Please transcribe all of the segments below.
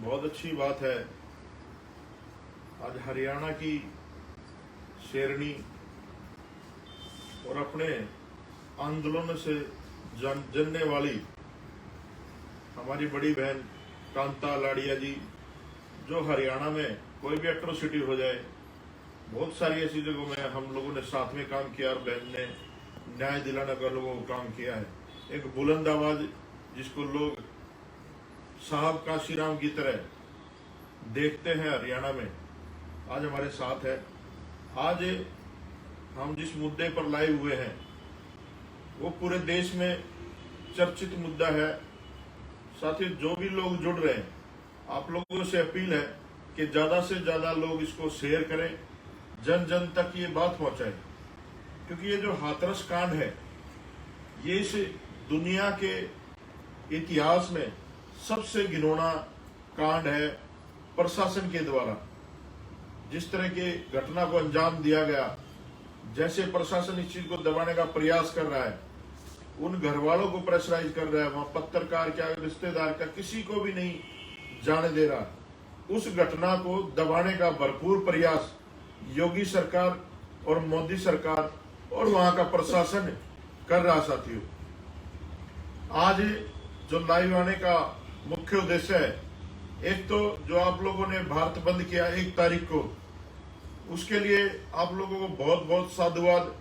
बहुत अच्छी बात है। आज हरियाणा की शेरनी और अपने आंदोलन से जनने वाली हमारी बड़ी बहन कांता लाड़िया जी, जो हरियाणा में कोई भी एट्रोसिटी हो जाए, बहुत सारी ऐसी जगहों में हम लोगों ने साथ में काम किया और बहन ने न्याय दिलाने का लोगों को काम किया है। एक बुलंद आवाज जिसको लोग साहब काशीराम की तरह देखते हैं हरियाणा में, आज हमारे साथ है। आज हम जिस मुद्दे पर लाए हुए हैं वो पूरे देश में चर्चित मुद्दा है। साथियों, जो भी लोग जुड़ रहे हैं, आप लोगों से अपील है कि ज्यादा से ज्यादा लोग इसको शेयर करें, जन जन तक ये बात पहुंचाएं, क्योंकि ये जो हाथरस कांड है ये इस दुनिया के इतिहास में सबसे घिनौना कांड है। प्रशासन के द्वारा जिस तरह की घटना को अंजाम दिया गया, जैसे प्रशासन इस चीज को दबाने का प्रयास कर रहा है, उन घर वालों को प्रेशराइज कर रहा है, वहां पत्रकार क्या रिश्तेदार का किसी को भी नहीं जाने दे रहा। उस घटना को दबाने का भरपूर प्रयास योगी सरकार और मोदी सरकार और वहां का प्रशासन कर रहा। साथियों, आज जो लाइव आने का मुख्य उद्देश्य है, एक तो जो आप लोगों ने भारत बंद किया 1 तारीख को, उसके लिए आप लोगों को बहुत बहुत साधुवाद।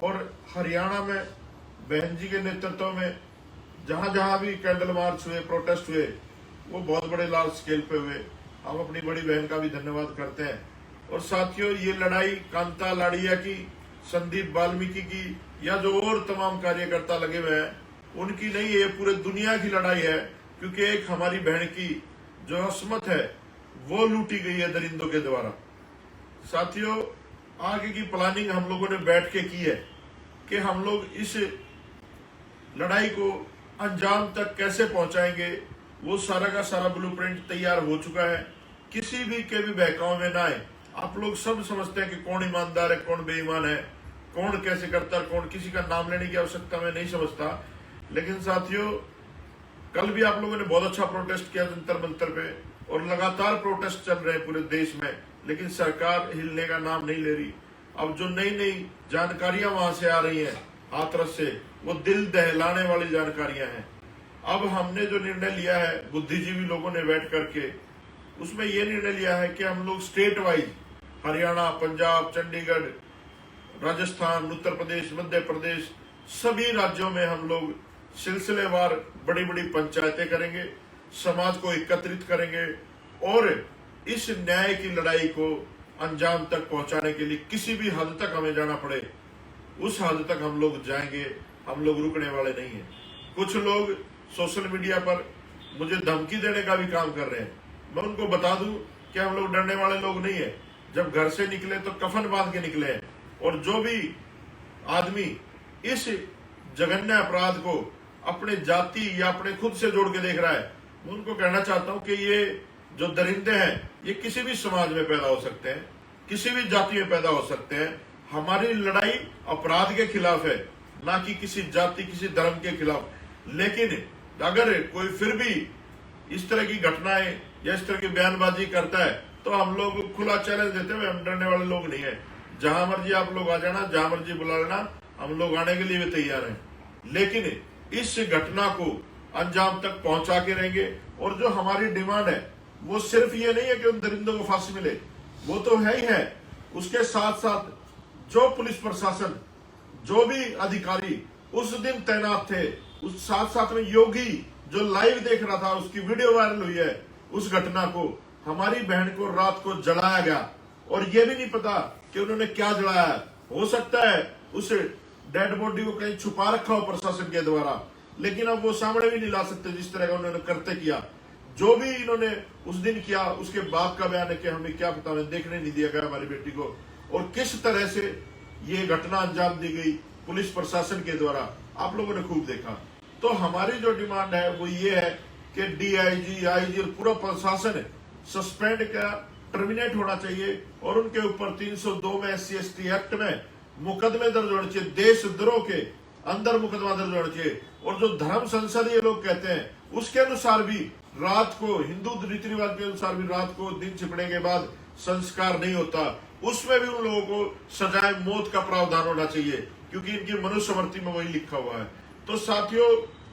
और हरियाणा में बहन जी के नेतृत्व में जहां जहां भी कैंडल मार्च हुए, प्रोटेस्ट हुए, वो बहुत बड़े लार्ज स्केल पे हुए। हम अपनी बड़ी बहन का भी धन्यवाद करते हैं। और साथियों, ये लड़ाई कांता लाड़िया की, संदीप वाल्मीकि की, या जो और तमाम कार्यकर्ता लगे हुए हैं उनकी नहीं है, ये पूरे दुनिया की लड़ाई है। क्योंकि एक हमारी बहन की जो अस्मत है वो लूटी गई है दरिंदों के द्वारा। साथियों, आगे की प्लानिंग हम लोगों ने बैठ के की है कि हम लोग इस लड़ाई को अंजाम तक कैसे पहुंचाएंगे। वो सारा का सारा ब्लूप्रिंट तैयार हो चुका है। किसी भी के भी बहकाव में ना आए। आप लोग सब समझते हैं कि कौन ईमानदार है, कौन बेईमान है, कौन कैसे करता है, कौन किसी का नाम लेने की आवश्यकता मैं नहीं समझता। लेकिन साथियों, कल भी आप लोगों ने बहुत अच्छा प्रोटेस्ट किया जंतर मंतर पे, और लगातार प्रोटेस्ट चल रहे हैं पूरे देश में, लेकिन सरकार हिलने का नाम नहीं ले रही। अब जो नई नई जानकारियां वहां से आ रही हैं हाथरस से, वो दिल दहलाने वाली जानकारियां हैं। अब हमने जो निर्णय लिया है बुद्धिजीवी लोगों ने बैठ करके, उसमें ये निर्णय लिया है कि हम लोग स्टेट वाइज हरियाणा, पंजाब, चंडीगढ़, राजस्थान, उत्तर प्रदेश, मध्य प्रदेश, सभी राज्यों में हम लोग सिलसिलेवार बड़ी बड़ी पंचायतें करेंगे, समाज को एकत्रित करेंगे और इस न्याय की लड़ाई को अंजाम तक पहुंचाने के लिए किसी भी हद तक हमें जाना पड़े, उस हद तक हम लोग जाएंगे। हम लोग रुकने वाले नहीं हैं। कुछ लोग सोशल मीडिया पर मुझे धमकी देने का भी काम कर रहे हैं। मैं उनको बता दूं कि हम लोग डरने वाले लोग नहीं है। जब घर से निकले तो कफन बांध के निकले हैं। और जो भी आदमी इस जघन्य अपराध को अपने जाति या अपने खुद से जोड़ के देख रहा है, मैं उनको कहना चाहता हूं कि ये जो दरिंदे हैं ये किसी भी समाज में पैदा हो सकते हैं, किसी भी जाति में पैदा हो सकते हैं। हमारी लड़ाई अपराध के खिलाफ है, ना कि किसी जाति, किसी धर्म के खिलाफ। लेकिन अगर कोई फिर भी इस तरह की घटनाएं या इस तरह की बयानबाजी करता है तो हम लोग खुला चैलेंज देते हुए, हम डरने वाले लोग नहीं है। जहां मर्जी आप लोग आ जाना, जहां मर्जी बुला लेना, हम लोग आने के लिए भी तैयार हैं। लेकिन इस घटना को अंजाम तक पहुंचा के रहेंगे। और जो हमारी डिमांड है वो सिर्फ ये नहीं है कि उन दरिंदों को फांसी मिले, वो तो है ही है। उसके साथ साथ जो पुलिस प्रशासन, जो भी अधिकारी उस दिन तैनात थे, उस साथ साथ में योगी जो लाइव देख रहा था, उसकी वीडियो वायरल हुई है। उस घटना को, हमारी बहन को रात को जलाया गया और ये भी नहीं पता कि उन्होंने क्या जलाया। हो सकता है उस डेड बॉडी को कहीं छुपा रखा हो प्रशासन के द्वारा, लेकिन अब वो सामने भी नहीं ला सकते जिस तरह का उन्होंने करते किया। जो भी इन्होंने उस दिन किया, उसके बाद का बयान है कि हमें क्या पता, हमें देखने नहीं दिया गया हमारी बेटी को, और किस तरह से ये घटना अंजाम दी गई पुलिस प्रशासन के द्वारा, आप लोगों ने खूब देखा। तो हमारी जो डिमांड है वो ये है कि डीआईजी, आईजी और पूरा प्रशासन सस्पेंड का टर्मिनेट होना चाहिए और उनके ऊपर 302 में SC/ST एक्ट में मुकदमे दर्ज होने चाहिए, देशद्रोह के अंदर मुकदमा दर्ज होना चाहिए। और जो धर्म संसद ये लोग कहते हैं उसके अनुसार भी रात को हिंदू रीति रिवाज के अनुसार भी रात को दिन छिपने के बाद संस्कार नहीं होता, उसमें भी उन लोगों को सजाए मौत का प्रावधान होना चाहिए, क्योंकि इनकी मनुस्मृति में वही लिखा हुआ है। तो साथियों,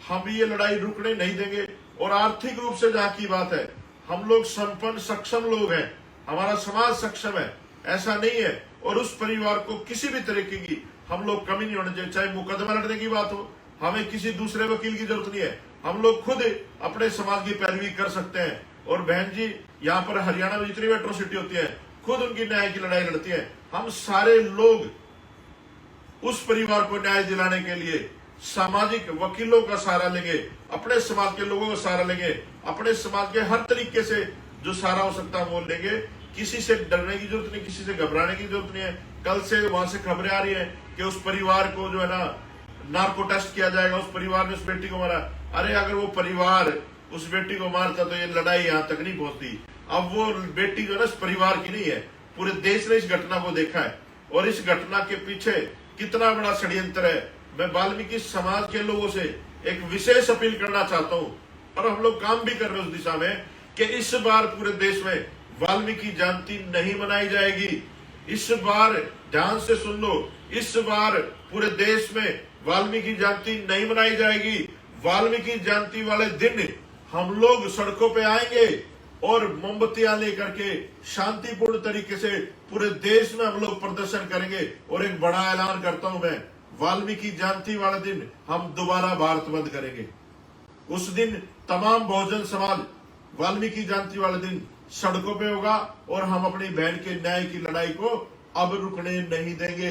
हम ये लड़ाई रुकने नहीं देंगे। और आर्थिक रूप से जहाँ की बात है, हम लोग संपन्न सक्षम लोग हैं, हमारा समाज सक्षम है, ऐसा नहीं है। और उस परिवार को किसी भी तरीके की हम लोग कमी नहीं होनी चाहिए। चाहे मुकदमा लड़ने की बात हो, हमें किसी दूसरे वकील की जरूरत नहीं है, हम लोग खुद अपने समाज की पैरवी कर सकते हैं। और बहन जी, यहाँ पर हरियाणा में जितनी भी एट्रोसिटी होती है, खुद उनकी न्याय की लड़ाई लड़ती है। हम सारे लोग उस परिवार को न्याय दिलाने के लिए सामाजिक वकीलों का सहारा लेंगे, अपने समाज के लोगों का सहारा लेंगे, अपने समाज के हर तरीके से जो सहारा हो सकता है वो लेंगे। किसी से डरने की जरूरत नहीं, किसी से घबराने की जरूरत नहीं है। कल से वहां से खबरें आ रही है कि उस परिवार को जो है ना नार्को टेस्ट किया जाएगा, उस परिवार ने उस बेटी को मारा। अरे अगर वो परिवार उस बेटी को मारता तो ये लड़ाई यहाँ तक नहीं पहुंचती। अब वो बेटी जो है ना इस परिवार की नहीं है, पूरे देश ने इस घटना को देखा है। और इस घटना के पीछे कितना बड़ा षड्यंत्र है, मैं वाल्मीकि समाज के लोगों से एक विशेष अपील करना चाहता हूँ, और हम लोग काम भी कर रहे हैं उस दिशा में, कि इस बार पूरे देश में वाल्मीकि जयंती नहीं मनाई जाएगी। इस बार ध्यान से सुन लो, इस बार पूरे देश में वाल्मीकि जयंती नहीं मनाई जाएगी। वाल्मीकि जयंती वाले दिन हम लोग सड़कों पे आएंगे और मोमबत्तियां लेकर के शांतिपूर्ण तरीके से पूरे देश में हम लोग प्रदर्शन करेंगे। और एक बड़ा ऐलान करता हूं मैं, वाल्मीकि जयंती वाले दिन हम दोबारा भारत बंद करेंगे। उस दिन तमाम बहुजन समाज वाल्मीकि जयंती वाले दिन सड़कों पे होगा, और हम अपनी बहन के न्याय की लड़ाई को अब रुकने नहीं देंगे।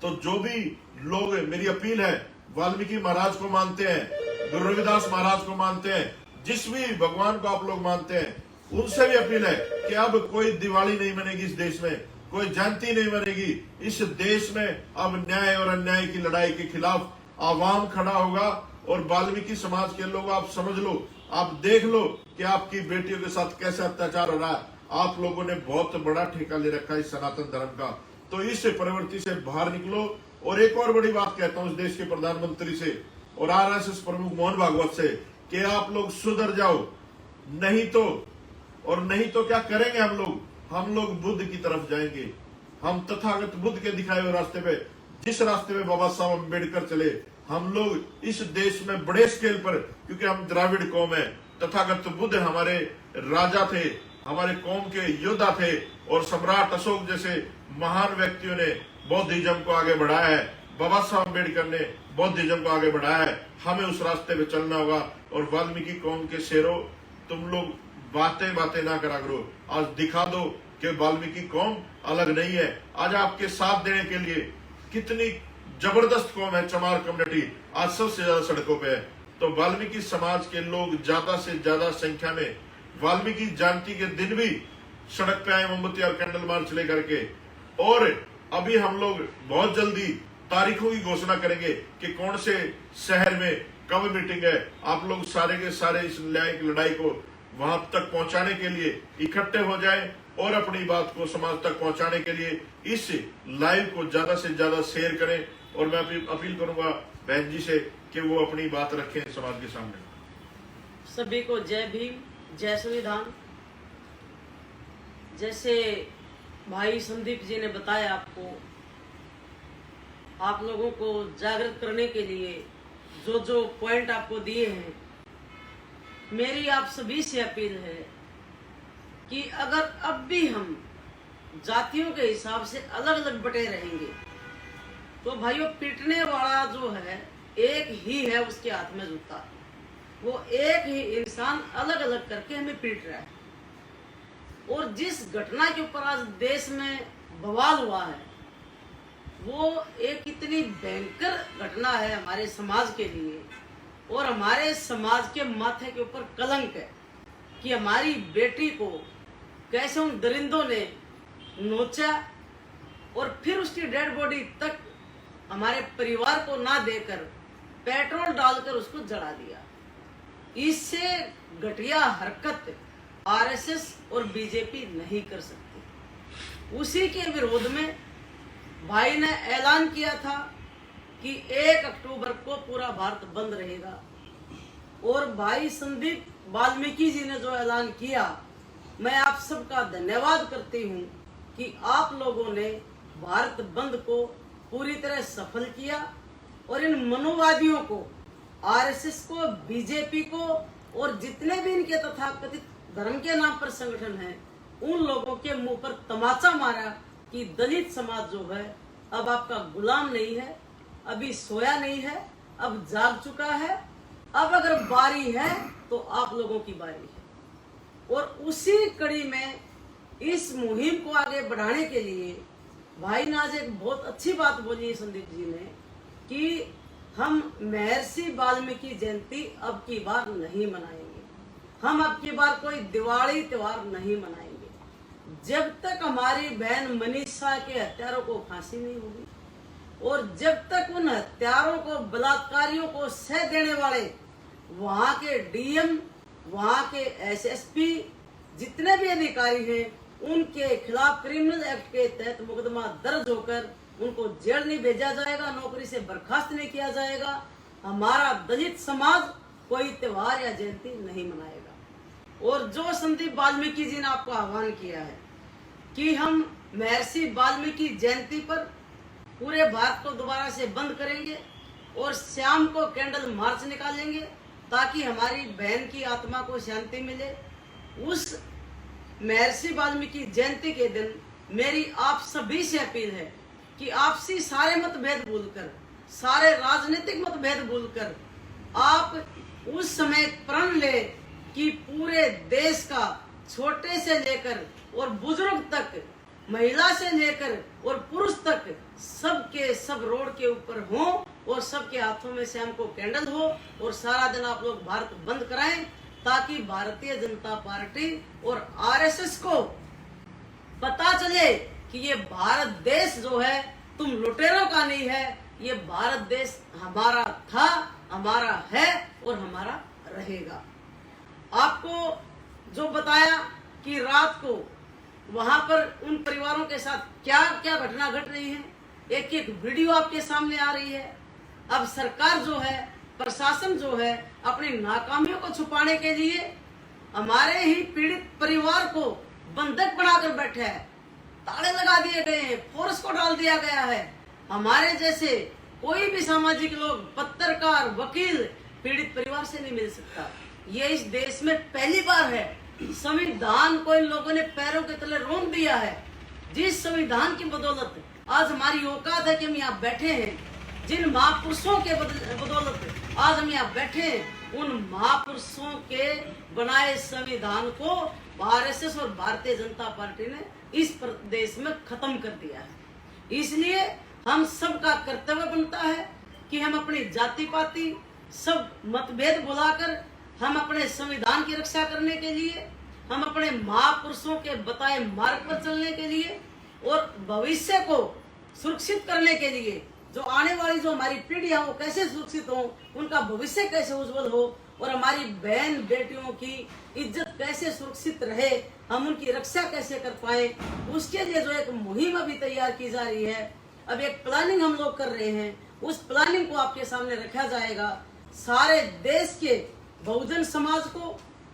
तो जो भी लोग, मेरी अपील है, वाल्मीकि महाराज को मानते हैं, गुरु रविदास महाराज को मानते हैं, जिस भी भगवान को आप लोग मानते हैं, उनसे भी अपील है कि अब कोई दिवाली नहीं मनेगी इस देश में, कोई जयंती नहीं मनेगी इस देश में। अब न्याय और अन्याय की लड़ाई के खिलाफ आवाम खड़ा होगा। और वाल्मीकि समाज के लोग, आप समझ लो, आप देख लो कि आपकी बेटियों के साथ कैसे अत्याचार हो रहा है। आप लोगों ने बहुत बड़ा ठेका ले रखा है इस सनातन धर्म का। तो इस प्रवृत्ति से बाहर निकलो। और एक और बड़ी बात कहता हूं इस देश के प्रधानमंत्री से और आरएसएस प्रमुख मोहन भागवत से, कि आप लोग सुधर जाओ, नहीं तो क्या करेंगे हम लोग बुद्ध की तरफ जाएंगे। हम तथागत बुद्ध के दिखाए हुए रास्ते पे, जिस रास्ते पे बाबा साहब अम्बेडकर चले, हम लोग इस देश में बड़े स्केल पर, क्योंकि हम द्राविड़ कौम है, तथागत बुद्ध हमारे राजा थे, हमारे कौम के योद्धा थे, और सम्राट अशोक जैसे महान व्यक्तियों ने बौद्धिज्म को आगे बढ़ाया है। बाबा साहब अम्बेडकर ने बौद्धिज्म को आगे बढ़ाया है। हमें उस रास्ते पे चलना होगा। और वाल्मीकि कौम के शेरों, तुम लोग बातें ना करा करो, आज दिखा दो कि वाल्मीकि कौम अलग नहीं है। आज आपके साथ देने के लिए कितनी जबरदस्त कौम है, चमार कम्युनिटी आज सबसे ज्यादा सड़कों पे है। तो वाल्मीकि समाज के लोग ज्यादा से ज्यादा संख्या में वाल्मीकि जयंती के दिन भी सड़क पे आए, मोमबत्ती और कैंडल मार्च लेकर के। और अभी हम लोग बहुत जल्दी तारीखों की घोषणा करेंगे कि कौन से शहर में कब मीटिंग है। आप लोग सारे के सारे इस न्यायिक लड़ाई को वहां तक पहुंचाने के लिए इकट्ठे हो जाएं, और अपनी बात को समाज तक पहुंचाने के लिए इस लाइव को ज्यादा से ज्यादा शेयर करें। और मैं अपील करूंगा बहन जी से कि वो अपनी बात रखें समाज के सामने। सभी को जय भीम, जय संविधान। जैसे भाई संदीप जी ने बताया, आप लोगों को जागृत करने के लिए जो पॉइंट आपको दिए हैं, मेरी आप सभी से अपील है कि अगर अब भी हम जातियों के हिसाब से अलग अलग बटे रहेंगे तो भाइयों, पीटने वाला जो है एक ही है, उसके हाथ में जूता, वो एक ही इंसान अलग अलग करके हमें पीट रहा है। और जिस घटना के ऊपर आज देश में बवाल हुआ है, वो एक इतनी भयंकर घटना है हमारे समाज के लिए, और हमारे समाज के माथे के ऊपर कलंक है कि हमारी बेटी को कैसे उन दरिंदों ने नोचा, और फिर उसकी डेड बॉडी तक हमारे परिवार को ना देकर पेट्रोल डालकर उसको जला दिया। इससे घटिया हरकत आरएसएस और बीजेपी नहीं कर सकती। उसी के विरोध में भाई ने ऐलान किया था कि 1 अक्टूबर को पूरा भारत बंद रहेगा। और भाई संदीप वाल्मीकि जी ने जो ऐलान किया, मैं आप सबका धन्यवाद करती हूँ कि आप लोगों ने भारत बंद को पूरी तरह सफल किया और इन मनोवादियों को, आरएसएस को, बीजेपी को और जितने भी इनके तथाकथित धर्म के नाम पर संगठन हैं, उन लोगों के मुंह पर तमाचा मारा कि दलित समाज जो है अब आपका गुलाम नहीं है, अभी सोया नहीं है, अब जाग चुका है, अब अगर बारी है तो आप लोगों की बारी है। और उसी कड़ी में इस मुहिम को आगे बढ़ाने के लिए भाई ने आज एक बहुत अच्छी बात बोली है संदीप जी ने कि हम महर्षि वाल्मीकि जयंती अब की बार नहीं मनाएंगे, हम अब की बार कोई दिवाली त्योहार नहीं मनाएंगे जब तक हमारी बहन मनीषा के हत्यारों को फांसी नहीं होगी और जब तक उन हत्यारों को, बलात्कारियों को सह देने वाले वहां के डीएम, वहां के एसएसपी, जितने भी अधिकारी हैं, उनके खिलाफ क्रिमिनल एक्ट के तहत मुकदमा दर्ज होकर उनको जेल नहीं भेजा जाएगा, नौकरी से बर्खास्त नहीं किया जाएगा, हमारा दलित समाज कोई त्योहार या जयंती नहीं मनाएगा। और जो संदीप वाल्मीकि जी ने आपको आह्वान किया है कि हम महर्षि वाल्मीकि जयंती पर पूरे भारत को दोबारा से बंद करेंगे और शाम को कैंडल मार्च निकालेंगे ताकि हमारी बहन की आत्मा को शांति मिले, उस महर्षि वाल्मीकि जयंती के दिन मेरी आप सभी से अपील है कि आपसी सारे मतभेद भूलकर, सारे राजनीतिक मतभेद भूलकर आप उस समय प्रण ले कि पूरे देश का छोटे से लेकर और बुजुर्ग तक, महिला से लेकर और पुरुष तक सबके सब रोड के ऊपर हो और सबके हाथों में शाम को कैंडल हो और सारा दिन आप लोग भारत बंद कराएं ताकि भारतीय जनता पार्टी और आरएसएस को पता चले कि ये भारत देश जो है तुम लुटेरों का नहीं है, ये भारत देश हमारा था, हमारा है और हमारा रहेगा। आपको जो बताया कि रात को वहां पर उन परिवारों के साथ क्या क्या घटना घट रही है, एक एक वीडियो आपके सामने आ रही है। अब सरकार जो है, प्रशासन जो है, अपनी नाकामियों को छुपाने के लिए हमारे ही पीड़ित परिवार को बंधक बनाकर बैठे है, ताले लगा दिए गए हैं, फोर्स को डाल दिया गया है। हमारे जैसे कोई भी सामाजिक लोग, पत्रकार, वकील पीड़ित परिवार से नहीं मिल सकता। ये इस देश में पहली बार है। संविधान को इन लोगों ने पैरों के तले रोक दिया है। जिस संविधान की बदौलत आज हमारी औकात है कि हम यहाँ बैठे हैं, जिन महापुरुषों के बदौलत आज हम यहाँ बैठे हैं, उन महापुरुषों के बनाए संविधान को आरएसएस और भारतीय जनता पार्टी ने इस प्रदेश में खत्म कर दिया है। इसलिए हम सबका कर्तव्य बनता है कि हम अपनी जाति पाति सब मतभेद भुलाकर हम अपने संविधान की रक्षा करने के लिए, हम अपने महापुरुषों के बताए मार्ग पर चलने के लिए और भविष्य को सुरक्षित करने के लिए, जो आने वाली जो हमारी पीढ़ियां वो कैसे सुरक्षित हो, उनका भविष्य कैसे उज्जवल हो और हमारी बहन बेटियों की इज्जत कैसे सुरक्षित रहे, हम उनकी रक्षा कैसे कर पाए, उसके लिए जो एक मुहिम अभी तैयार की जा रही है। अब एक प्लानिंग हम लोग कर रहे हैं, उस प्लानिंग को आपके सामने रखा जाएगा। सारे देश के बहुजन समाज को,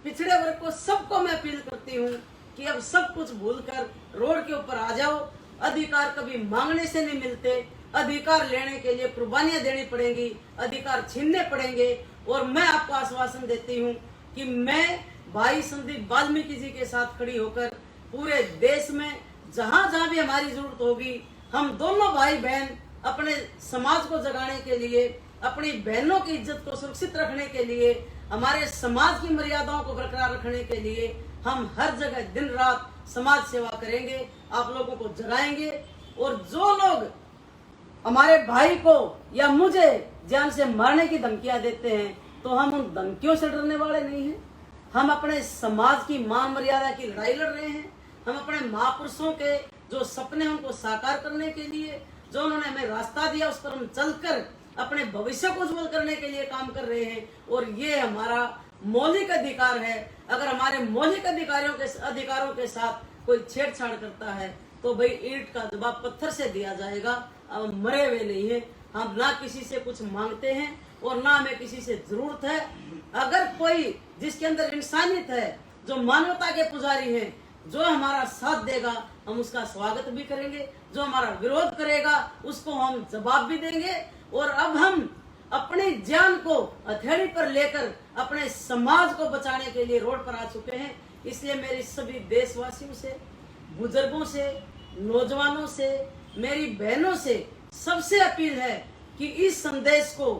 पिछड़े वर्ग को, सबको मैं अपील करती हूँ कि अब सब कुछ भूलकर रोड के ऊपर आ जाओ। अधिकार कभी मांगने से नहीं मिलते, अधिकार लेने के लिए कुर्बानियां देनी पड़ेंगी, अधिकार छीनने पड़ेंगे। और मैं आपको आश्वासन देती हूँ कि मैं भाई संदीप वाल्मीकि जी के साथ खड़ी होकर पूरे देश में जहाँ जहाँ भी हमारी जरूरत होगी, हम दोनों भाई बहन अपने समाज को जगाने के लिए, अपनी बहनों की इज्जत को सुरक्षित रखने के लिए, हमारे समाज की मर्यादाओं को बरकरार रखने के लिए हम हर जगह दिन रात समाज सेवा करेंगे, आप लोगों को जगाएंगे। और जो लोग हमारे भाई को या मुझे जान से मारने की धमकियां देते हैं, तो हम उन धमकियों से डरने वाले नहीं हैं। हम अपने समाज की मान मर्यादा की लड़ाई लड़ रहे हैं। हम अपने महापुरुषों के जो सपने उनको साकार करने के लिए, जो उन्होंने हमें रास्ता दिया, उस पर हम चलकर अपने भविष्य को उज्जवल करने के लिए काम कर रहे हैं। और ये हमारा मौलिक अधिकार है। अगर हमारे मौलिक अधिकारों के साथ कोई छेड़छाड़ करता है तो भाई ईंट का जवाब पत्थर से दिया जाएगा। हम मरे हुए नहीं है, हम ना किसी से कुछ मांगते हैं और ना हमें किसी से जरूरत है। अगर कोई जिसके अंदर इंसानियत है, जो मानवता के पुजारी हैं, जो हमारा साथ देगा हम उसका स्वागत भी करेंगे, जो हमारा विरोध करेगा उसको हम जवाब भी देंगे। और अब हम अपनी जान को हथेली पर लेकर अपने समाज को बचाने के लिए रोड पर आ चुके हैं। इसलिए मेरी सभी देशवासियों से, बुजुर्गों से, नौजवानों से, मेरी बहनों से सबसे अपील है कि इस संदेश को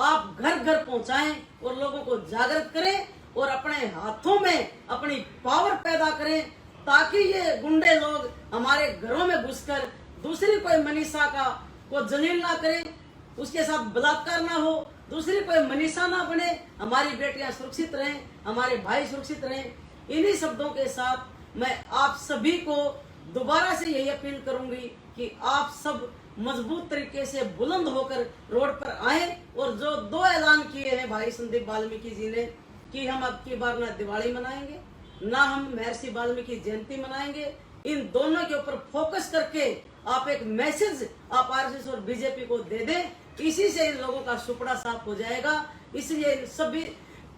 आप घर घर पहुंचाएं और लोगों को जागृत करें और अपने हाथों में अपनी पावर पैदा करें, ताकि ये गुंडे लोग हमारे घरों में घुसकर दूसरी कोई मनीषा को जलील ना करें, उसके साथ बलात्कार ना हो, दूसरी कोई मनीषा ना बने, हमारी बेटियां सुरक्षित रहें, हमारे भाई सुरक्षित रहें। इन्हीं शब्दों के साथ मैं आप सभी को दोबारा से यही अपील करूंगी कि आप सब मजबूत तरीके से बुलंद होकर रोड पर आए और जो 2 ऐलान किए हैं भाई संदीप वाल्मीकि जी ने कि हम अब की बार ना दिवाली मनाएंगे, ना हम महर्षि वाल्मीकि जयंती मनाएंगे, इन दोनों के ऊपर फोकस करके आप एक मैसेज आप आरएसएस और बीजेपी को दे दें। इसी से इन लोगों का सुपड़ा साफ हो जाएगा। इसलिए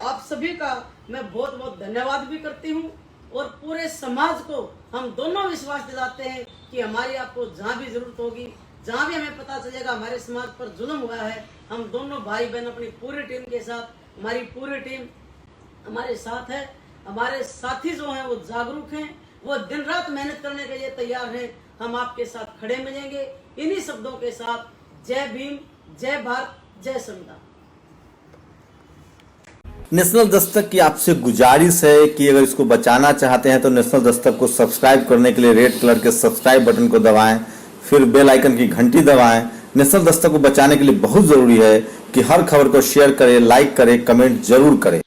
आप सभी का मैं बहुत बहुत धन्यवाद भी करती हूँ और पूरे समाज को हम दोनों विश्वास दिलाते हैं कि हमारी आपको जहाँ भी जरूरत होगी, जहाँ भी हमें पता चलेगा हमारे समाज पर जुल्म हुआ है, हम दोनों भाई बहन अपनी पूरी टीम के साथ, हमारी पूरी टीम हमारे साथ है। हमारे साथी जो हैं वो जागरूक हैं, वो दिन रात मेहनत करने के लिए तैयार हैं। हम आपके साथ खड़े मिलेंगे। इन्हीं शब्दों के साथ जय भीम, जय भारत, जय संविधान। नेशनल दस्तक की आपसे गुजारिश है कि अगर इसको बचाना चाहते हैं तो नेशनल दस्तक को सब्सक्राइब करने के लिए रेड कलर के सब्सक्राइब बटन को दबाएं, फिर बेल आइकन की घंटी दबाएं। नेशनल दस्तक को बचाने के लिए बहुत जरूरी है कि हर खबर को शेयर करें, लाइक करें, कमेंट जरूर करें।